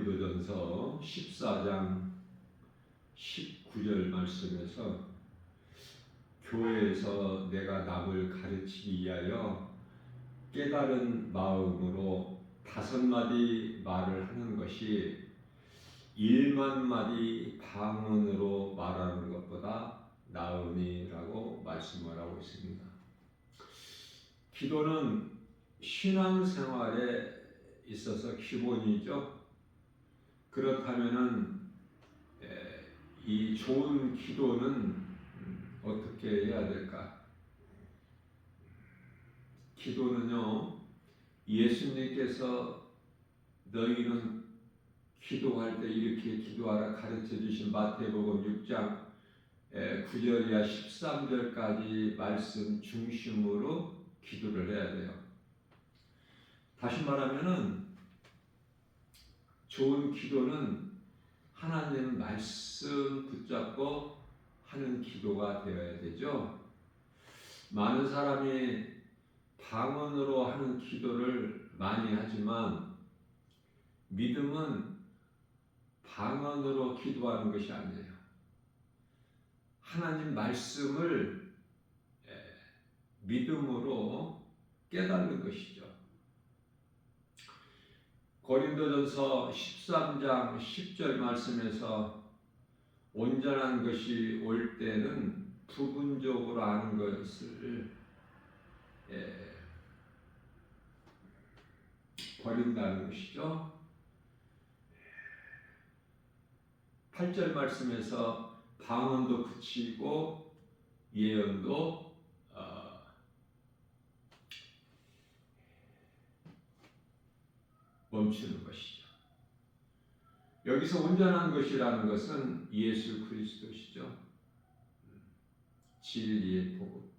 고린도전서 14장 19절 말씀에서 교회에서 내가 남을 가르치기 위하여 깨달은 마음으로 5마디 말을 하는 것이 1만 마디 방언으로 말하는 것보다 나으니라고 말씀을 하고 있습니다. 기도는 신앙생활에 있어서 기본이죠. 그렇다면은 이 좋은 기도는 어떻게 해야 될까? 기도는요, 예수님께서 너희는 기도할 때 이렇게 기도하라 가르쳐 주신 마태복음 6장 9절이야 13절까지 말씀 중심으로 기도를 해야 돼요. 다시 말하면은 좋은 기도는 하나님 말씀 붙잡고 하는 기도가 되어야 되죠. 많은 사람이 방언으로 하는 기도를 많이 하지만 믿음은 방언으로 기도하는 것이 아니에요. 하나님 말씀을 믿음으로 깨닫는 것이죠. 고린도전서 13장 10절 말씀에서 온전한 것이 올 때는 부분적으로 아는 것을 버린다는 것이죠. 8절 말씀에서 방언도 그치고 예언도 멈추는 것이죠. 여기서 온전한 것이라는 것은 예수 그리스도시죠. 진리의 복음.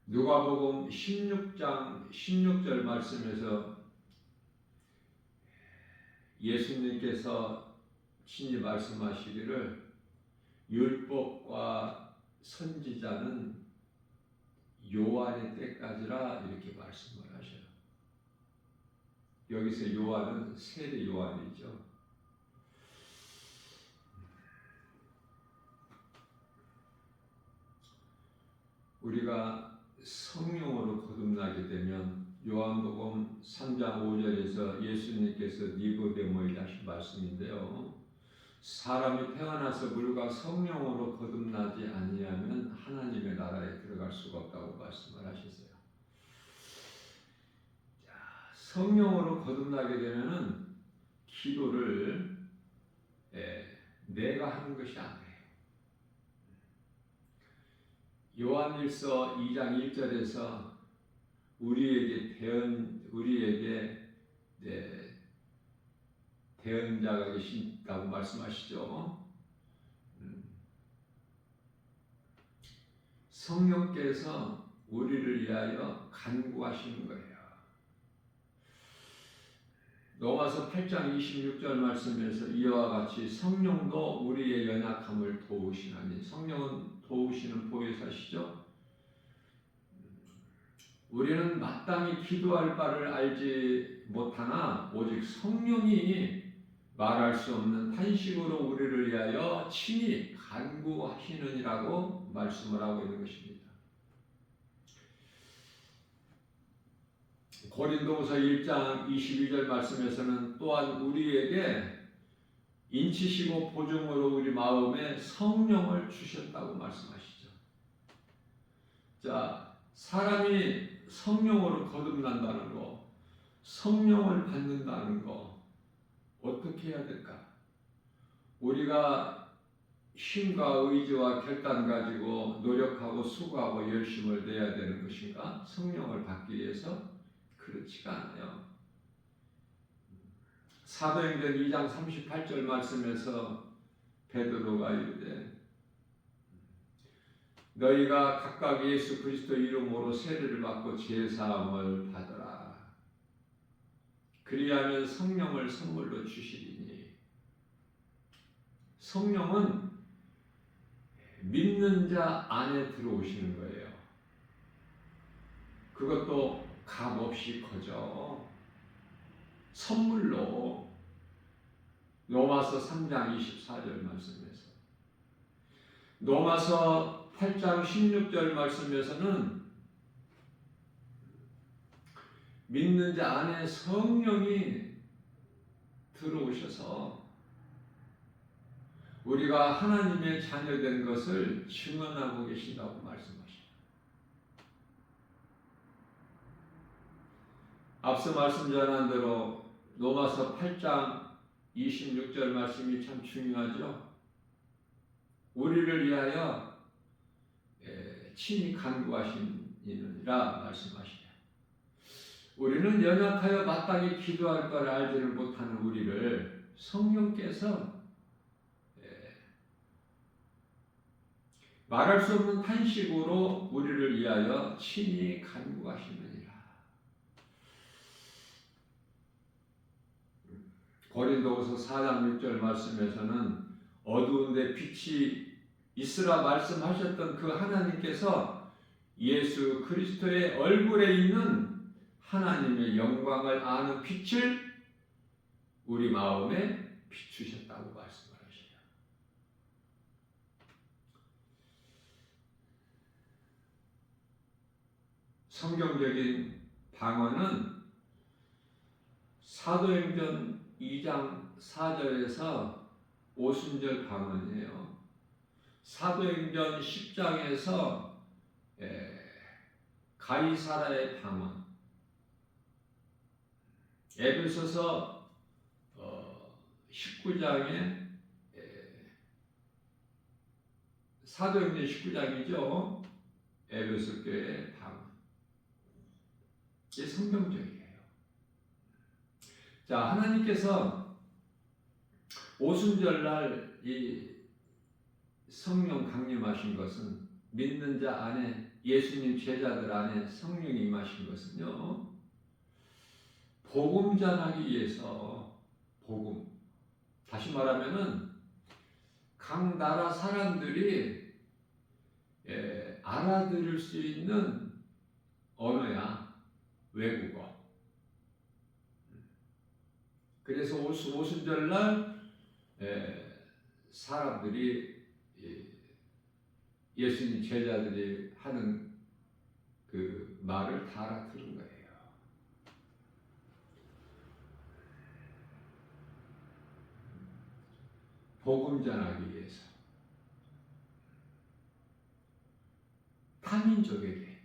누가복음 16장 16절 말씀에서 예수님께서 친히 말씀하시기를 율법과 선지자는 요한의 때까지라 이렇게 말씀을 하셔요. 여기서 요한은 세례 요한이죠. 우리가 성령으로 거듭나게 되면 요한복음 3장 5절에서 예수님께서 니고데모에게 하신 말씀인데요. 사람이 태어나서 물과 성령으로 거듭나지 아니하면 하나님의 나라에 들어갈 수가 없다고 말씀을 하셨어요. 자, 성령으로 거듭나게 되면은 기도를 내가 하는 것이 아니에요. 요한일서 2장 1절에서 우리에게 대언자가 계신다고 말씀하시죠. 성령께서 우리를 위하여 간구하시는 거예요. 로마서 8장 26절 말씀에서 이와 같이 성령도 우리의 연약함을 도우시나니, 성령은 도우시는 보혜사시죠. 우리는 마땅히 기도할 바를 알지 못하나 오직 성령이 말할 수 없는 탄식으로 우리를 위하여 친히 간구하시느니라고 말씀을 하고 있는 것입니다. 고린도후서 1장 22절 말씀에서는 또한 우리에게 인치시고 보증으로 우리 마음에 성령을 주셨다고 말씀하시죠. 자, 사람이 성령으로 거듭난다는 거, 성령을 받는다는 거 어떻게 해야 될까? 우리가 힘과 의지와 결단 가지고 노력하고 수고하고 열심을 내야 되는 것인가? 성령을 받기 위해서? 그렇지가 않아요. 사도행전 2장 38절 말씀에서 베드로가 이르되 너희가 각각 예수 그리스도 이름으로 세례를 받고 제사함을 받으라. 그리하면 성령을 선물로 주시리니. 성령은 믿는 자 안에 들어오시는 거예요. 그것도 값없이 거저 선물로 로마서 3장 24절 말씀에서, 로마서 8장 16절 말씀에서는 믿는 자 안에 성령이 들어오셔서 우리가 하나님의 자녀된 것을 증언하고 계신다고 말씀하십니다. 앞서 말씀 전한 대로 로마서 8장 26절 말씀이 참 중요하죠. 우리를 위하여 친히 간구하시니라 말씀하시죠. 우리는 연약하여 마땅히 기도할 걸 알지를 못하는 우리를 성령께서 말할 수 없는 탄식으로 우리를 위하여 친히 간구하시느니라. 고린도후서 4장 6절 말씀에서는 어두운데 빛이 있으라 말씀하셨던 그 하나님께서 예수 그리스도의 얼굴에 있는 하나님의 영광을 아는 빛을 우리 마음에 비추셨다고 말씀하시죠. 성경적인 방언은 사도행전 2장 4절에서 오순절 방언이에요. 사도행전 10장에서 가이사라의 방언, 에베소서 19장에 사도행전 19장이죠. 에베소 교회의 방언. 이게 성경적이에요. 자, 하나님께서 오순절날 이 성령 강림하신 것은 믿는 자 안에, 예수님 제자들 안에 성령이 임하신 것은요, 복음 전하기 위해서, 복음, 다시 말하면은 각 나라 사람들이 알아들을 수 있는 언어야, 외국어. 그래서 오순절날 사람들이, 예수님 제자들이 하는 그 말을 다 알아들은 거예요. 복음 전하기 위해서 타민족에게.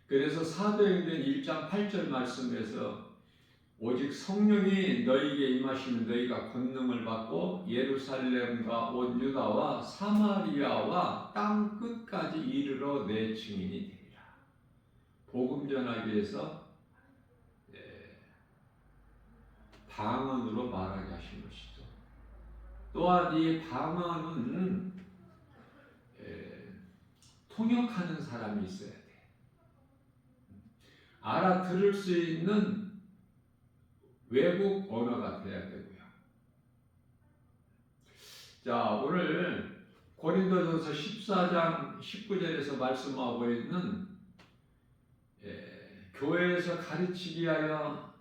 그래서 사도행전 1장 8절 말씀에서 오직 성령이 너희에게 임하시면 너희가 권능을 받고 예루살렘과 온 유다와 사마리아와 땅 끝까지 이르러 내 증인이 되리라. 복음 전하기 위해서 방언으로 말하게 하신 것이죠. 또한 이 방언은 통역하는 사람이 있어야 돼. 알아들을 수 있는 외국 언어가 돼야 되고요. 자, 오늘 고린도전서 14장 19절에서 말씀하고 있는 교회에서 가르치기 위하여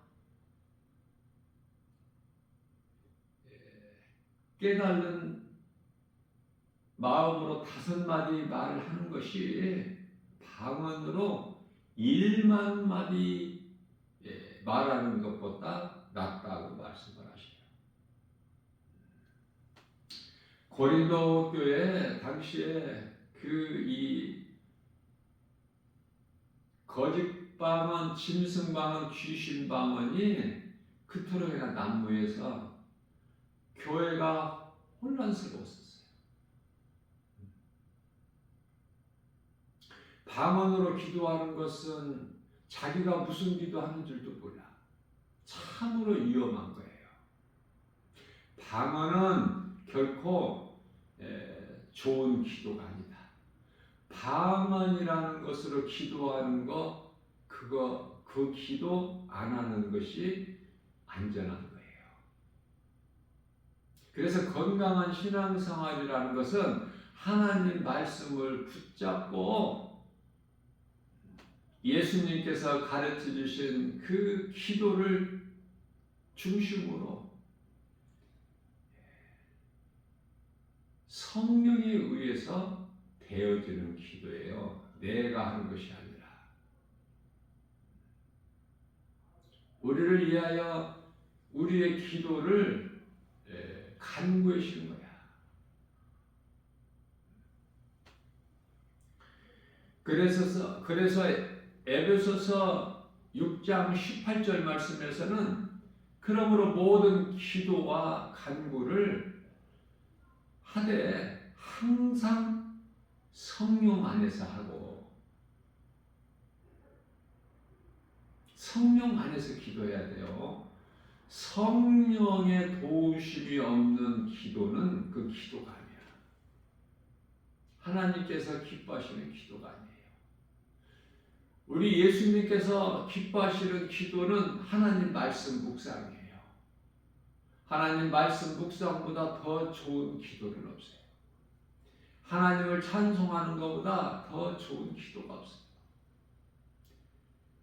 깨달은 마음으로 5마디 말을 하는 것이 방언으로 1만 마디 말하는 것보다 낫다고 말씀을 하시죠. 고린도 교회 당시에 이 거짓 방언, 짐승 방언, 귀신 방언이 그토록이나 난무해서 교회가 혼란스러웠었어요. 방언으로 기도하는 것은 자기가 무슨 기도하는 줄도 몰라. 참으로 위험한 거예요. 방언은 결코 좋은 기도가 아니다. 방언이라는 것으로 기도하는 거, 그 기도 안 하는 것이 안전한 거예요. 그래서 건강한 신앙생활이라는 것은 하나님 말씀을 붙잡고 예수님께서 가르쳐 주신 그 기도를 중심으로 성령에 의해서 되어지는 기도예요. 내가 하는 것이 아니라. 우리를 위하여 우리의 기도를 간구해 주는 거야. 그래서 에베소서 6장 18절 말씀에서는 그러므로 모든 기도와 간구를 하되 항상 성령 안에서 하고 성령 안에서 기도해야 돼요. 성령의 도우심이 없는 기도는 그 기도가 아니야. 하나님께서 기뻐하시는 기도가 아니에요. 우리 예수님께서 기뻐하시는 기도는 하나님 말씀 묵상이에요. 하나님 말씀 묵상보다 더 좋은 기도는 없어요. 하나님을 찬송하는 것보다 더 좋은 기도가 없어요.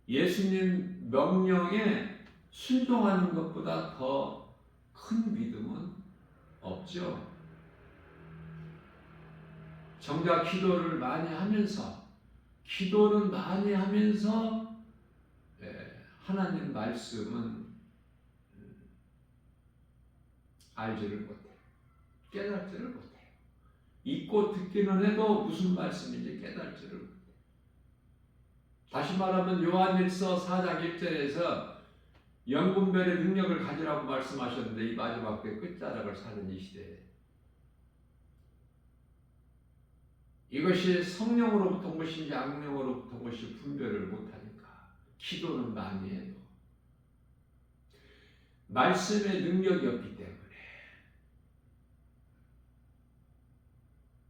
예수님 명령에 순종하는 것보다 더 큰 믿음은 없죠. 정작 기도를 많이 하면서 하나님 말씀은 알지를 못해요. 깨닫지를 못해요. 읽고 듣기는 해도 무슨 말씀인지 깨닫지를 못해요. 다시 말하면 요한일서 4장 1절에서 영분별의 능력을 가지라고 말씀하셨는데 이 마지막 때 끝자락을 사는 이 시대에 이것이 성령으로부터 온 것인지 악령으로부터 온 것이 분별을 못하니까 기도는 많이 해도 말씀의 능력이 없기 때문에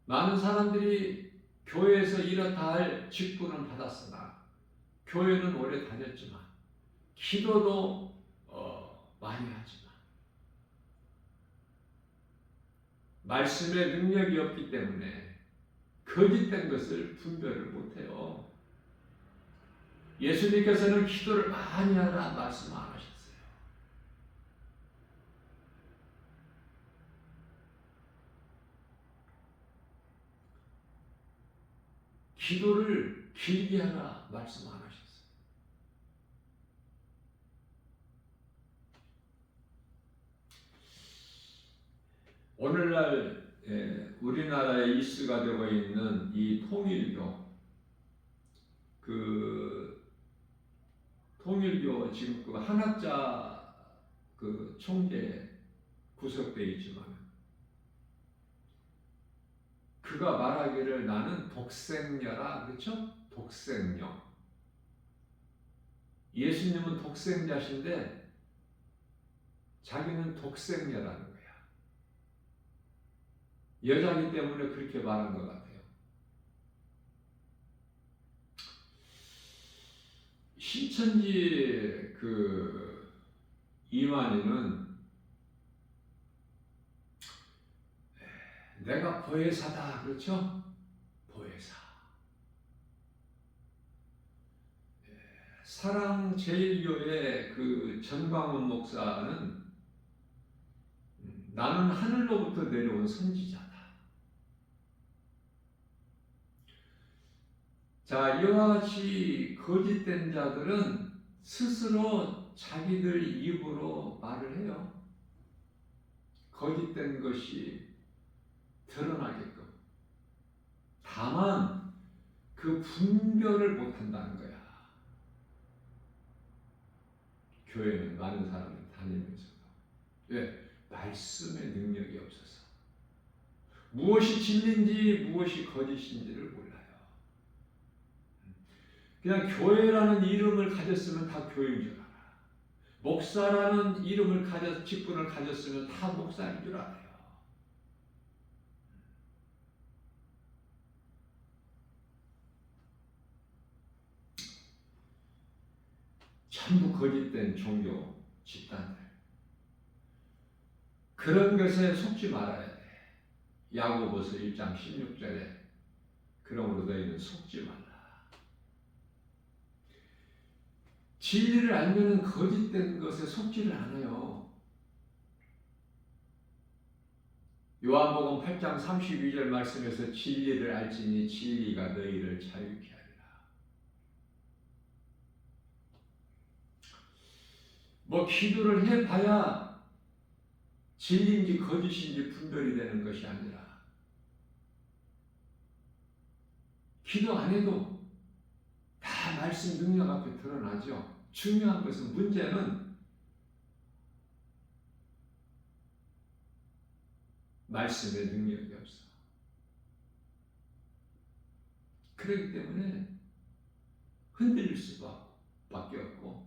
많은 사람들이 교회에서 이렇다 할 직분은 받았으나 교회는 오래 다녔지만 기도도 많이 하지만 말씀의 능력이 없기 때문에 거짓된 것을 분별을 못해요. 예수님께서는 기도를 많이 하라 말씀 안 하셨어요. 기도를 길게 하라 말씀 안 하셨어요. 오늘날 우리나라에 이슈가 되고 있는 이 통일교 지금 그 한학자 그 총재 구속되어 있지만 그가 말하기를 나는 독생녀라 그렇죠? 독생녀. 예수님은 독생자신데 자기는 독생녀라는 거야. 여자이기 때문에 그렇게 말한 것 같아요. 신천지 그 이만희는 내가 보혜사다 그렇죠? 보혜사. 사랑제일교회 그 전광훈 목사는 나는 하늘로부터 내려온 선지자다. 자, 이와 같이 거짓된 자들은 스스로 자기들 입으로 말을 해요. 거짓된 것이 드러나게끔. 다만 그 분별을 못한다는 거야. 교회는 많은 사람이 다니면서도. 왜? 말씀의 능력이 없어서. 무엇이 진리인지 무엇이 거짓인지를 몰라요. 그냥 교회라는 이름을 가졌으면 다 교회인 줄 알아. 목사라는 직분을 가졌으면 다 목사인 줄 알아요. 전부 거짓된 종교 집단들. 그런 것에 속지 말아야 돼. 야고보서 1장 16절에 그러므로 너희는 속지 말라. 진리를 알면은 거짓된 것에 속지를 않아요. 요한복음 8장 32절 말씀에서 진리를 알지니 진리가 너희를 자유케 하리라. 뭐 기도를 해봐야 진리인지 거짓인지 분별이 되는 것이 아니라 기도 안 해도 다 말씀 능력 앞에 드러나죠. 중요한 것은 문제는 말씀의 능력이 없어. 그렇기 때문에 흔들릴 수밖에 없고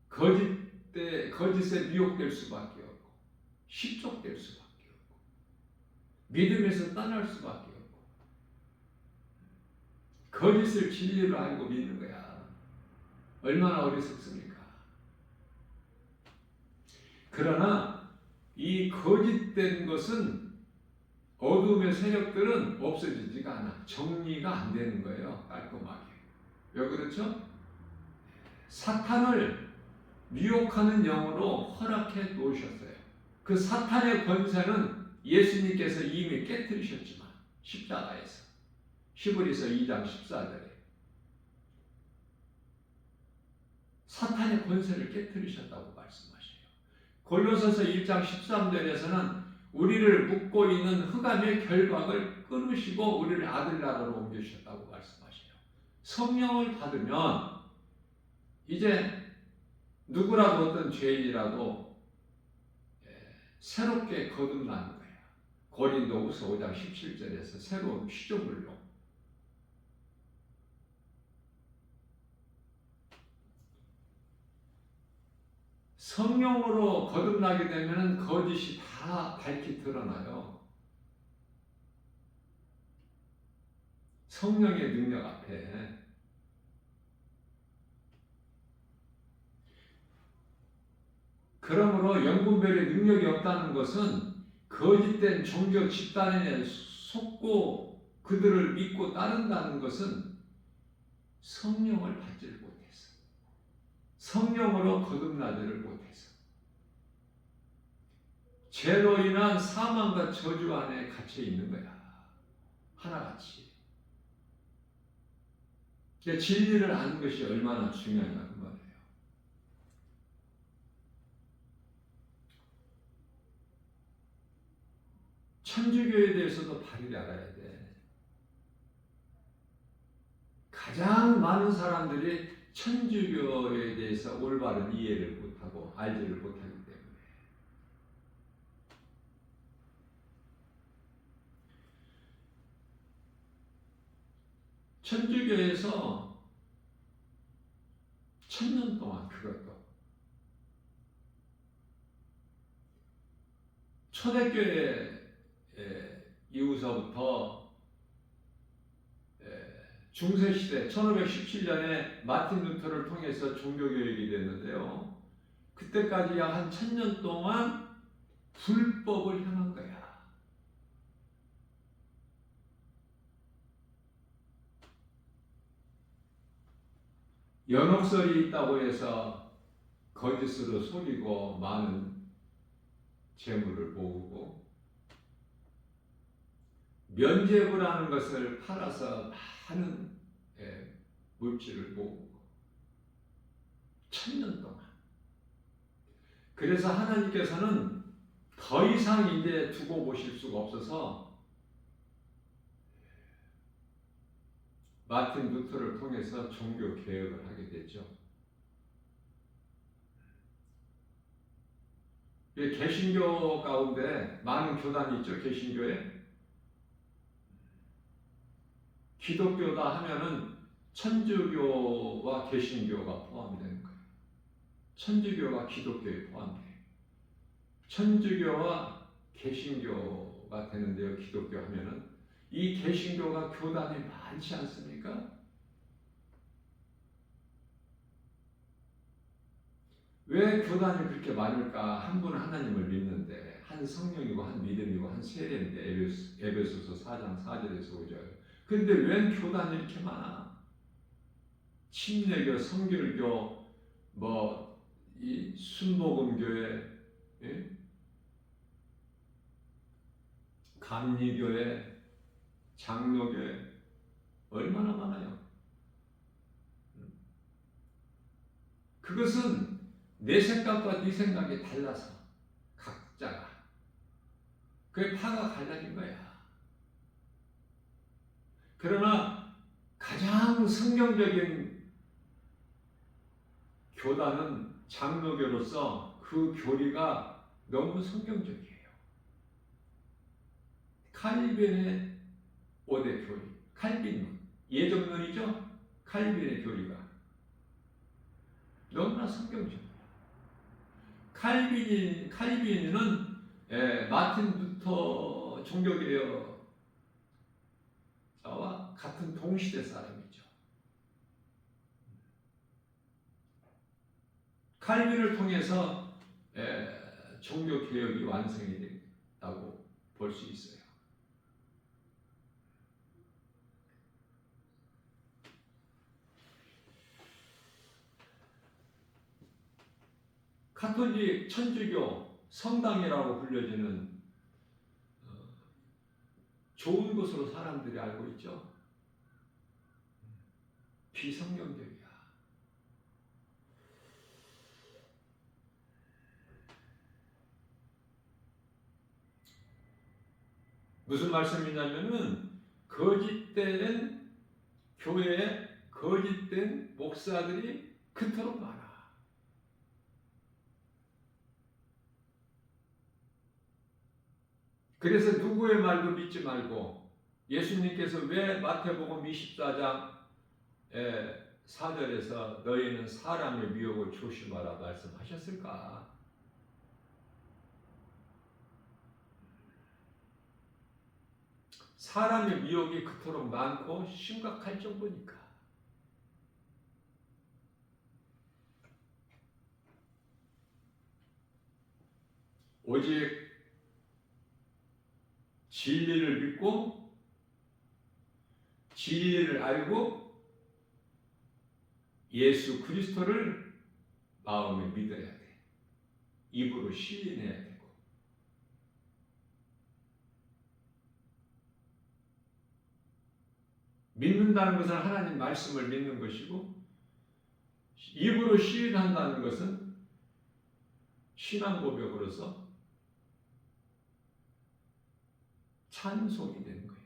거짓에 미혹될 수밖에 없고 십족될 수밖에 없고 믿음에서 떠날 수밖에 없고 거짓을 진리로 알고 믿는 거야. 얼마나 어리석습니까? 그러나 이 거짓된 것은 어둠의 세력들은 없어지지가 않아. 정리가 안 되는 거예요. 깔끔하게. 왜 그렇죠? 사탄을 미혹하는 영으로 허락해 놓으셨어요. 그 사탄의 권세는 예수님께서 이미 깨뜨리셨지만 십자가에서 히브리서 2장 14절에 사탄의 권세를 깨뜨리셨다고 말씀하셔요. 골로새서 1장 13절에서는 우리를 묶고 있는 흑암의 결박을 끊으시고 우리를 아들나라로 옮기셨다고 말씀하셔요. 성령을 받으면 이제 누구라도 어떤 죄인이라도 새롭게 거듭나는 거예요. 고린도후서 5장 17절에서 새로운 피조물로 성령으로 거듭나게 되면 거짓이 다 밝히 드러나요. 성령의 능력 앞에. 그러므로 영분별의 능력이 없다는 것은 거짓된 종교 집단에 속고 그들을 믿고 따른다는 것은 성령을 받지를 못해서, 성령으로 거듭나지를 못해서 죄로 인한 사망과 저주 안에 갇혀 있는 거야. 하나같이. 진리를 아는 것이 얼마나 중요하냐 그 말이에요. 천주교에 대해서도 바르게 알아야 돼. 가장 많은 사람들이 천주교에 대해서 올바른 이해를 못하고 알지를 못하기 때문에 천주교에서 1000년 동안 그것도 초대교회 이후서부터 중세시대 1517년에 마틴 루터를 통해서 종교개혁이 됐는데요. 그때까지 약 한 1000년 동안 불법을 향한 거야. 연옥설이 있다고 해서 거짓으로 속이고 많은 재물을 모으고 면죄부라는 것을 팔아서 많은 물질을 모으고 1000년 동안. 그래서 하나님께서는 더 이상 이제 두고 보실 수가 없어서 마틴 루터를 통해서 종교 개혁을 하게 됐죠. 개신교 가운데 많은 교단이 있죠. 개신교에 기독교다 하면은 천주교와 개신교가 포함이 되는 거예요. 천주교가 기독교에 포함돼요. 천주교와 개신교가 되는데요. 기독교 하면은 이 개신교가 교단이 많지 않습니까? 왜 교단이 그렇게 많을까? 한 분 하나님을 믿는데 한 성령이고 한 믿음이고 한 세례인데 에베소서 4장 4절에서 5절. 그런데 왜 교단이 이렇게 많아? 침례교, 성결교, 이 순복음교회, 예? 감리교회, 장로교회 얼마나 많아요. 그것은 내 생각과 네 생각이 달라서 각자가 그게 파가 갈라진 거야. 그러나 가장 성경적인 교단은 장로교로서 그 교리가 너무 성경적이에요. 칼빈의 5대 교리, 칼빈론, 예정론이죠. 칼빈의 교리가 너무나 성경적이에요. 칼빈은 마틴 루터 종교개혁자와 같은 동시대 사람이죠. 칼빈을 통해서 종교개혁이 완성이 됐다고 볼 수 있어요. 가톨릭 천주교 성당이라고 불려지는 좋은 곳으로 사람들이 알고 있죠. 비성경적이야. 무슨 말씀이냐면은 거짓된 교회에 거짓된 목사들이 그토록 많아. 그래서 누구의 말도 믿지 말고 예수님께서 왜 마태복음 24장 4절에서 너희는 사람의 미혹을 조심하라 말씀하셨을까? 사람의 미혹이 그토록 많고 심각할 정도니까. 오직 진리를 믿고 진리를 알고 예수 그리스도를 마음에 믿어야 돼. 입으로 시인해야 되고. 믿는다는 것은 하나님 말씀을 믿는 것이고 입으로 시인한다는 것은 신앙 고백으로서 찬송이 되는 거예요.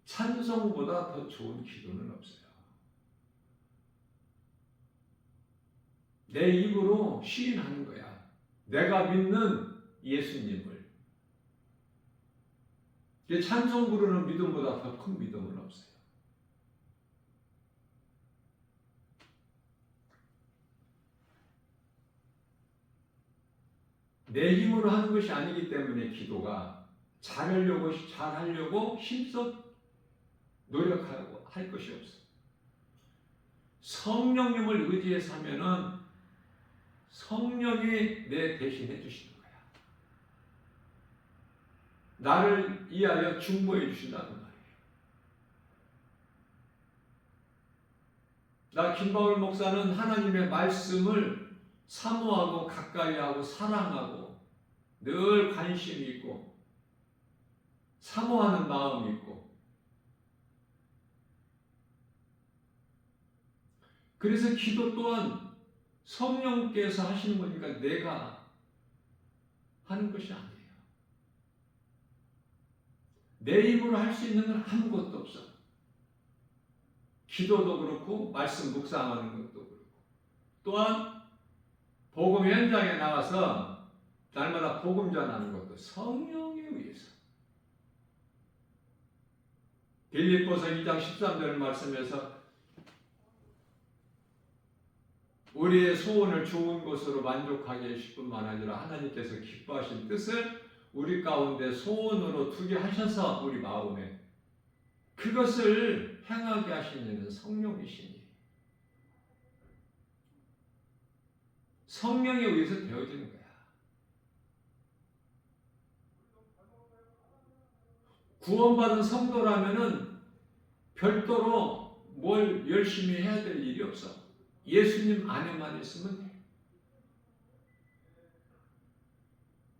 찬송보다 더 좋은 기도는 없어요. 내 입으로 시인하는 거야. 내가 믿는 예수님을. 찬송 부르는 믿음보다 더 큰 믿음은 없어요. 내 힘으로 하는 것이 아니기 때문에 기도가 잘하려고 힘써 노력하고 할 것이 없어. 성령님을 의지해서 하면은 성령이 내 대신 해주시는 거야. 나를 위하여 중보해 주신다는 말이에요. 나 김바울 목사는 하나님의 말씀을 사모하고 가까이하고 사랑하고 늘 관심이 있고 사모하는 마음이 있고 그래서 기도 또한 성령께서 하시는 거니까 내가 하는 것이 아니에요. 내 힘으로 할 수 있는 건 아무것도 없어. 기도도 그렇고 말씀 묵상하는 것도 그렇고 또한 복음 현장에 나가서 날마다 복음 전하는 것도 성령에 의해서. 빌립보서 2장 13절 말씀에서 우리의 소원을 좋은 것으로 만족하게 하실 뿐만 아니라 하나님께서 기뻐하신 뜻을 우리 가운데 소원으로 두게 하셔서 우리 마음에 그것을 행하게 하시는 성령이시니 성령에 의해서 되어지는 거야. 구원받은 성도라면은 별도로 뭘 열심히 해야 될 일이 없어. 예수님 안에만 있으면 돼.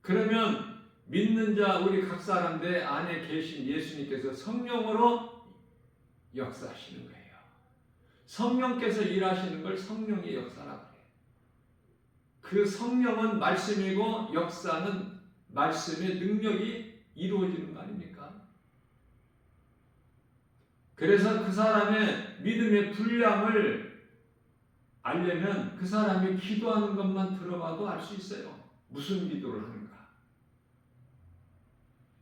그러면 믿는 자 우리 각 사람 내 안에 계신 예수님께서 성령으로 역사하시는 거예요. 성령께서 일하시는 걸 성령의 역사라고 해요. 그 성령은 말씀이고 역사는 말씀의 능력이 이루어지는 거 아닙니까? 그래서 그 사람의 믿음의 분량을 알려면 그 사람이 기도하는 것만 들어봐도 알 수 있어요. 무슨 기도를 하는가?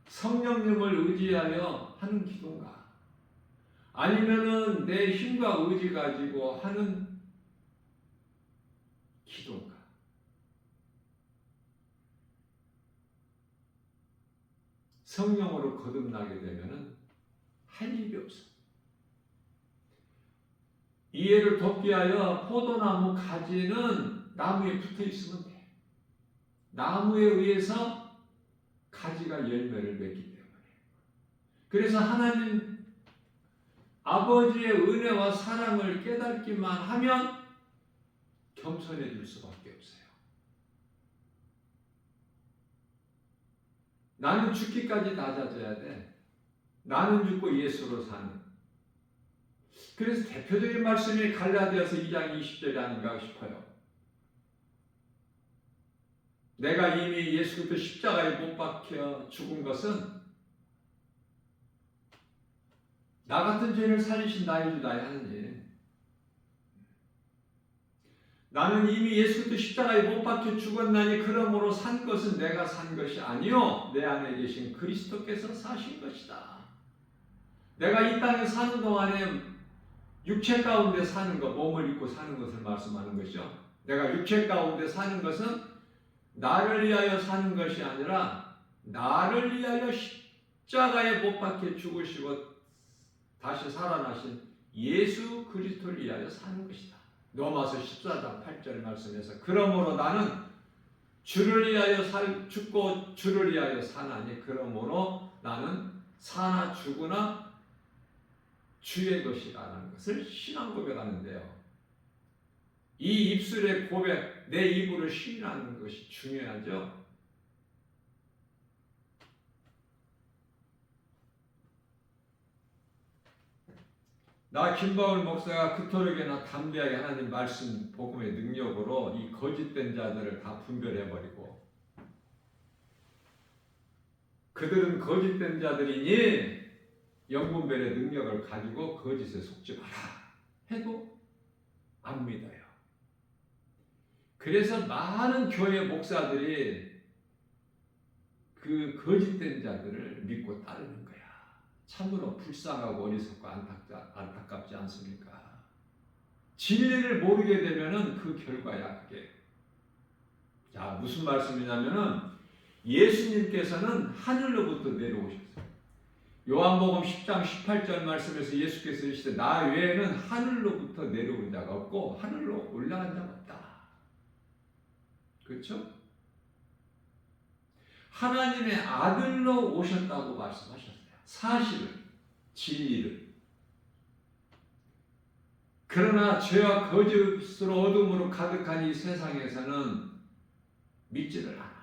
성령님을 의지하여 하는 기도인가? 아니면은 내 힘과 의지 가지고 하는 기도인가? 성령으로 거듭나게 되면은 할 일이 없어. 이해를 돕기 위하여 포도나무 가지는 나무에 붙어 있으면 돼. 나무에 의해서 가지가 열매를 맺기 때문에. 그래서 하나님 아버지의 은혜와 사랑을 깨닫기만 하면 겸손해질 수밖에 없어요. 나는 죽기까지 낮아져야 돼. 나는 죽고 예수로 사는. 그래서 대표적인 말씀이 갈라디아서 2장 20절이 아닌가 싶어요. 내가 이미 예수 그리스도 십자가에 못 박혀 죽은 것은 나 같은 죄를 살리신 나의 주 나의 하느님. 나는 이미 예수 그리스도 십자가에 못 박혀 죽었나니 그러므로 산 것은 내가 산 것이 아니요 내 안에 계신 그리스도께서 사신 것이다. 내가 이 땅에 사는 동안에 육체 가운데 사는 것, 몸을 입고 사는 것을 말씀하는 것이죠. 내가 육체 가운데 사는 것은 나를 위하여 사는 것이 아니라 나를 위하여 십자가에 못 박혀 죽으시고 다시 살아나신 예수 그리스도를 위하여 사는 것이다. 로마서 14장 8절 말씀에서 그러므로 나는 주를 위하여 죽고 주를 위하여 사나니 그러므로 나는 사나 죽으나 주의 것이라는 것을 신앙 고백하는데요. 이 입술의 고백, 내 입으로 시인하는 것이 중요하죠. 나 김바울 목사가 그토록이나 담대하게 하나님 말씀 복음의 능력으로 이 거짓된 자들을 다 분별해버리고 그들은 거짓된 자들이니 영분별의 능력을 가지고 거짓에 속지 마라 해도 안 믿어요. 그래서 많은 교회 목사들이 그 거짓된 자들을 믿고 따르는 거야. 참으로 불쌍하고 어리석고 안타깝지 않습니까? 진리를 모르게 되면은 그 결과야 그게. 자, 무슨 말씀이냐면은 예수님께서는 하늘로부터 내려오셨어요. 요한복음 10장 18절 말씀에서 예수께서 이르시되 나 외에는 하늘로부터 내려온 자가 없고 하늘로 올라간 자가 없다. 그렇죠? 하나님의 아들로 오셨다고 말씀하셨어요. 사실을, 진리를. 그러나 죄와 거짓으로 어둠으로 가득한 이 세상에서는 믿지를 않아.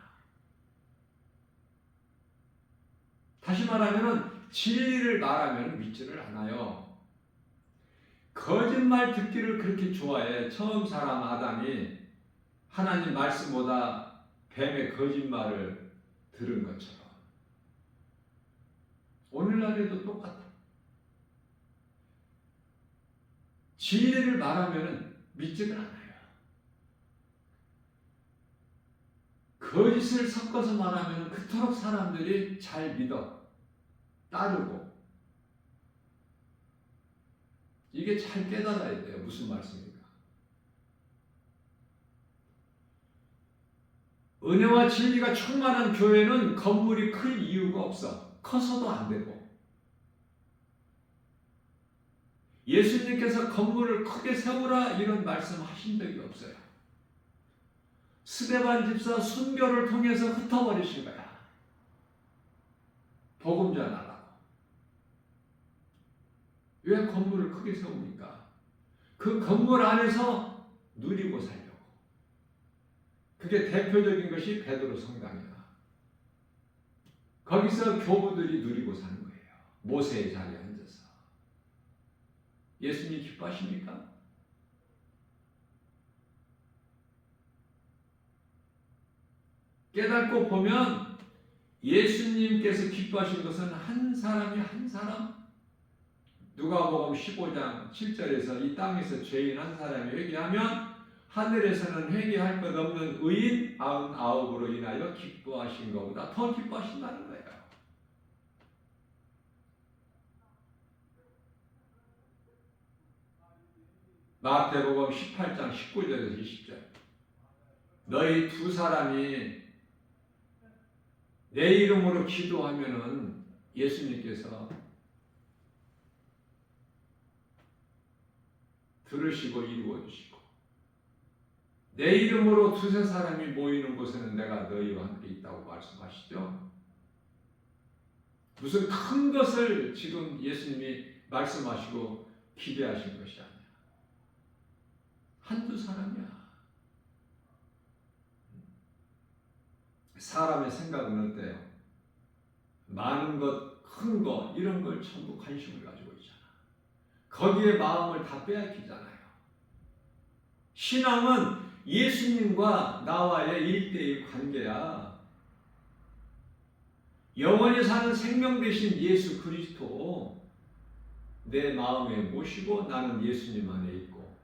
다시 말하면 진리를 말하면 믿지를 않아요. 거짓말 듣기를 그렇게 좋아해. 처음 사람 아담이 하나님 말씀보다 뱀의 거짓말을 들은 것처럼. 오늘날에도 똑같아. 진리를 말하면 믿지를 않아요. 거짓을 섞어서 말하면 그토록 사람들이 잘 믿어. 따르고. 이게 잘 깨달아야 돼요. 무슨 말씀입니까? 은혜와 진리가 충만한 교회는 건물이 클 이유가 없어. 커서도 안 되고. 예수님께서 건물을 크게 세우라 이런 말씀하신 적이 없어요. 스데반 집사 순교를 통해서 흩어버리신 거야. 복음 전하라고. 왜 건물을 크게 세웁니까? 그 건물 안에서 누리고 살려고. 그게 대표적인 것이 베드로 성당이야. 거기서 교부들이 누리고 사는 거예요. 모세의 자리에 앉아서. 예수님 기뻐하십니까? 깨닫고 보면 예수님께서 기뻐하신 것은 한 사람이 한 사람, 누가복음 15장 7절에서 이 땅에서 죄인 한 사람이 회개하면 하늘에서는 회개할 것 없는 의인 99으로 인하여 기뻐하신 것보다 더 기뻐하신다는 거예요. 마태복음 18장 19절에서 20절, 너희 두 사람이 내 이름으로 기도하면은 예수님께서 들으시고 이루어 주시고, 내 이름으로 두세 사람이 모이는 곳에는 내가 너희와 함께 있다고 말씀하시죠. 무슨 큰 것을 지금 예수님이 말씀하시고 기대하신 것이 아니야. 한두 사람이야. 사람의 생각은 어때요? 많은 것, 큰 것, 이런 걸 전부 관심을 가지고 있잖아. 거기에 마음을 다 빼앗기잖아요. 신앙은 예수님과 나와의 일대의 관계야. 영원히 사는 생명 되신 예수 그리스도 내 마음에 모시고 나는 예수님 안에 있고,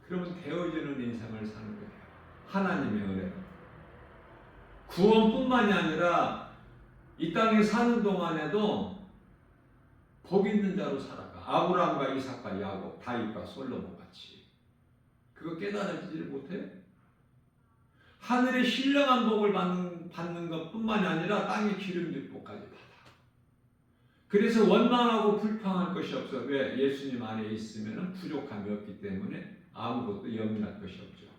그러면 되어지는 인생을 사는 거예요. 하나님의 은혜로. 구원뿐만이 아니라 이 땅에 사는 동안에도 복 있는 자로 살아가. 아브라함과 이삭과 야곱, 다윗과 솔로몬 같이. 그거 깨달아지지 못해요? 하늘의 신령한 복을 받는 것뿐만이 아니라 땅의 기름진 복까지 받아. 그래서 원망하고 불평할 것이 없어. 왜? 예수님 안에 있으면 부족함이 없기 때문에 아무것도 염려할 것이 없죠.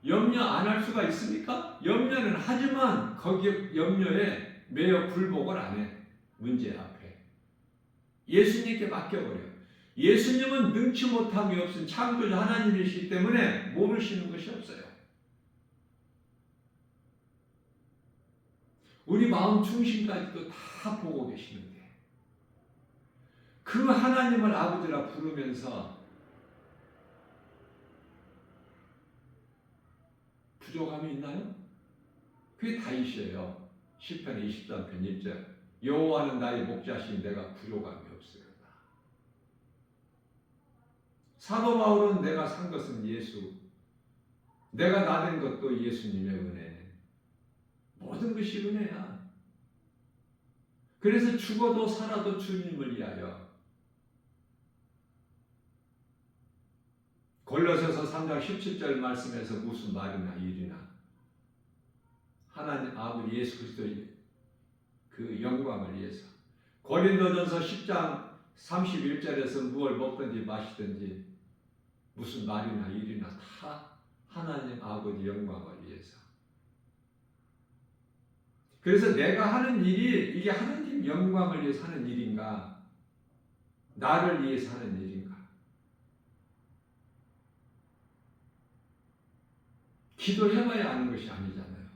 염려 안 할 수가 있습니까? 염려는 하지만 거기에 염려에 매여 굴복을 안 해. 문제 앞에. 예수님께 맡겨버려. 예수님은 능치 못함이 없은 창조자 하나님이시기 때문에 모르시는 것이 없어요. 우리 마음 중심까지도 다 보고 계시는데 그 하나님을 아버지라 부르면서 부족함이 있나요? 그게 다윗이에요. 시편 23편 1절. 여호와는 나의 목자시니 내가 부족함이 없으리로다. 사도 바울은 내가 산 것은 예수, 내가 나된 것도 예수님의 은혜. 모든 것이 은혜야. 그래서 죽어도 살아도 주님을 위하여. 골로새서 3장 17절 말씀에서 무슨 말이나 일이나 하나님 아버지 예수 그리스도의 그 영광을 위해서. 고린도전서 10장 31절에서 무엇을 먹든지 마시든지 무슨 말이나 일이나 다 하나님 아버지 영광을 위해서. 그래서 내가 하는 일이 이게 하나님 영광을 위해서 하는 일인가? 나를 위해서 하는 일인가? 기도해봐야 아는 것이 아니잖아요.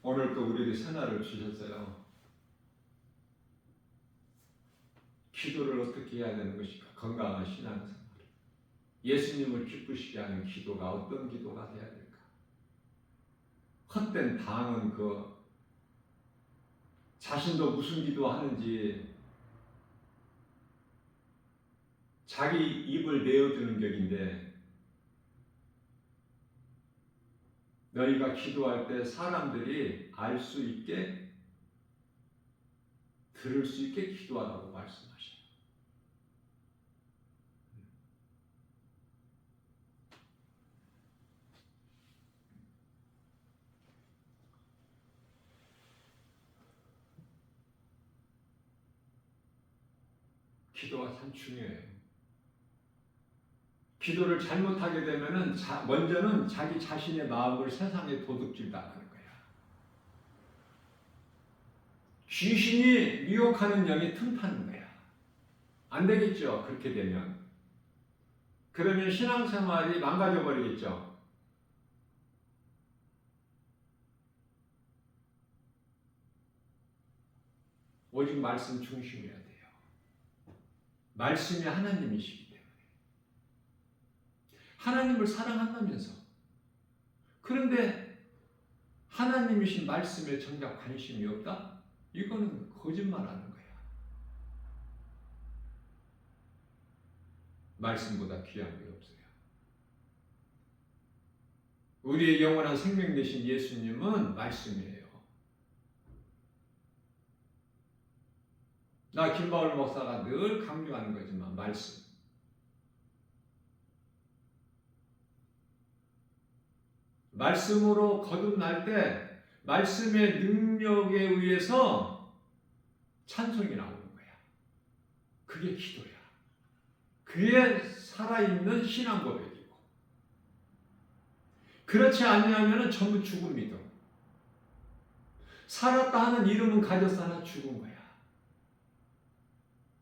오늘 또 우리에게 새날을 주셨어요. 기도를 어떻게 해야 되는 것일까? 건강한 신앙생활. 예수님을 기쁘시게 하는 기도가 어떤 기도가 돼야 될까? 헛된 당은 그 자신도 무슨 기도하는지 자기 입을 내어주는 격인데, 너희가 기도할 때 사람들이 알 수 있게 들을 수 있게 기도하라고 말씀하셔요. 기도가 참 중요해요. 기도를 잘못하게 되면은 먼저는 자기 자신의 마음을 세상에 도둑질 당하는 거야. 귀신이 미혹하는 영이 틈타는 거야. 안 되겠죠. 그렇게 되면. 그러면 신앙생활이 망가져 버리겠죠. 오직 말씀 중심이어야 돼요. 말씀이 하나님이시기 때문에. 하나님을 사랑한다면서. 그런데 하나님이신 말씀에 정작 관심이 없다? 이거는 거짓말하는 거야. 말씀보다 귀한 게 없어요. 우리의 영원한 생명 되신 예수님은 말씀이에요. 나 김바울 목사가 늘 강조하는 거지만 말씀. 말씀으로 거듭날 때 말씀의 능력에 의해서 찬송이 나오는 거야. 그게 기도야. 그게 살아있는 신앙 고백이고. 그렇지 아니하면 전부 죽음이다. 살았다 하는 이름은 가졌으나 죽은 거야.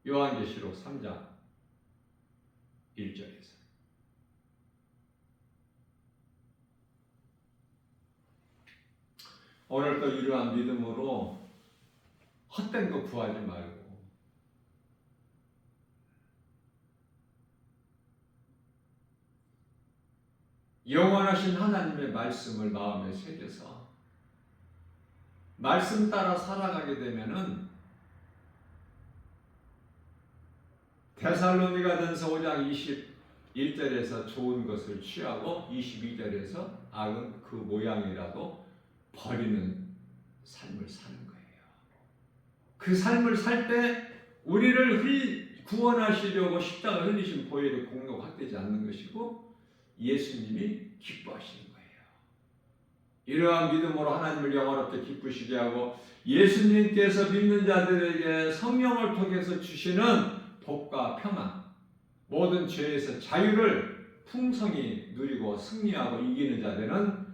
요한계시록 3장 1절에서. 오늘도 이러한 믿음으로 헛된 거 구하지 말고 영원하신 하나님의 말씀을 마음에 새겨서 말씀 따라 살아가게 되면은 데살로니가전서 5장 21절에서 좋은 것을 취하고 22절에서 악은 그 모양이라도 버리는 삶을 사는 거예요. 그 삶을 살 때 우리를 구원하시려고 십자가 흘리신 보혈의 공로가 헛되지 않는 것이고 예수님이 기뻐하시는 거예요. 이러한 믿음으로 하나님을 영원롭게 기쁘시게 하고 예수님께서 믿는 자들에게 성령을 통해서 주시는 복과 평안, 모든 죄에서 자유를 풍성히 누리고 승리하고 이기는 자들은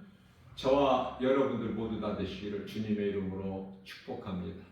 저와 여러분들 모두 다 되시기를 주님의 이름으로 축복합니다.